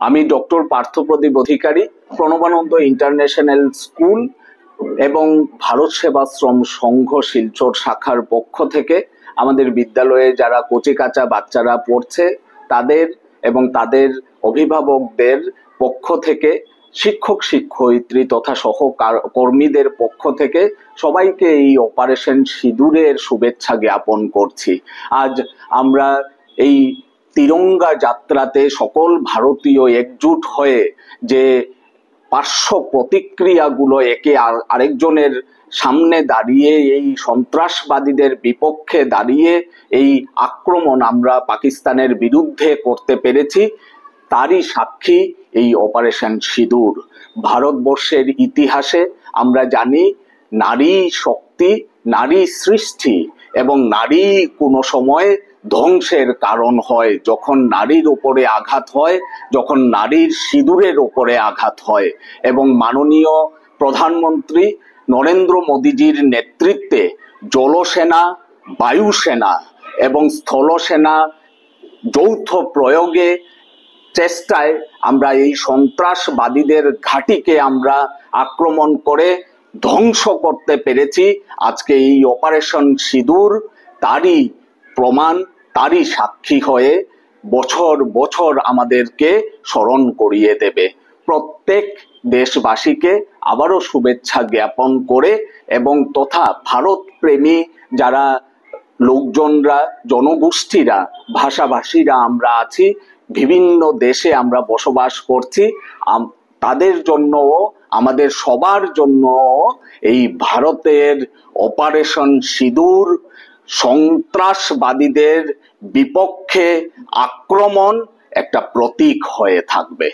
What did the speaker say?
আমি ডক্টর পার্থপ্রদীপ অধিকারী, Pranabananda international school এবং ভারত সেবাশ্রম সংঘ শিলচর শাখার পক্ষ থেকে আমাদের বিদ্যালয়ে যারা কচিকাঁচা বাচ্চারা পড়ছে তাদের এবং তাদের অভিভাবকদের পক্ষ থেকে, শিক্ষক শিক্ষয়িত্রী তথা সহকর্মীদের পক্ষ থেকে সবাইকে এই অপারেশন সিঁদুরের শুভেচ্ছা জ্ঞাপন করছি। আজ আমরা এই তিরঙ্গা যাত্রাতে সকল ভারতীয় একজুট হয়ে যে পার্শ্ব প্রতিক্রিয়াগুলো একে আরেকজনের সামনে দাঁড়িয়ে এই সন্ত্রাসবাদীদের বিপক্ষে দাঁড়িয়ে এই আক্রমণ আমরা পাকিস্তানের বিরুদ্ধে করতে পেরেছি, তারই সাক্ষী এই অপারেশন সিঁদুর। ভারতবর্ষের ইতিহাসে আমরা জানি নারী শক্তি, নারী সৃষ্টি এবং নারী কোনো সময় ধ্বংসের কারণ হয়। যখন নারীর উপরে আঘাত হয়, যখন নারীর সিঁদুরের উপরে আঘাত হয়, এবং মাননীয় প্রধানমন্ত্রী নরেন্দ্র মোদীজির নেতৃত্বে জলসেনা, বায়ুসেনা এবং স্থলসেনা যৌথ প্রয়োগে চেষ্টায় আমরা এই সন্ত্রাসবাদীদের ঘাঁটিকে আমরা আক্রমণ করে ধ্বংস করতে পেরেছি। আজকে এই অপারেশন সিঁদুর তারই প্রমাণ, তারই সাক্ষী হয়ে বছর বছর আমাদেরকে স্মরণ করিয়ে দেবে। প্রত্যেক দেশবাসীকে আবারও শুভেচ্ছা জ্ঞাপন করে এবং তথা ভারত প্রেমী যারা লোকজনরা, জনগোষ্ঠীরা, ভাষাভাষীরা আমরা আছি, বিভিন্ন দেশে আমরা বসবাস করছি, তাদের জন্য, আমাদের সবার জন্য এই ভারতের অপারেশন সিঁদুর সন্ত্রাসবাদীদের বিপক্ষে আক্রমণ একটা প্রতীক হয়ে থাকবে।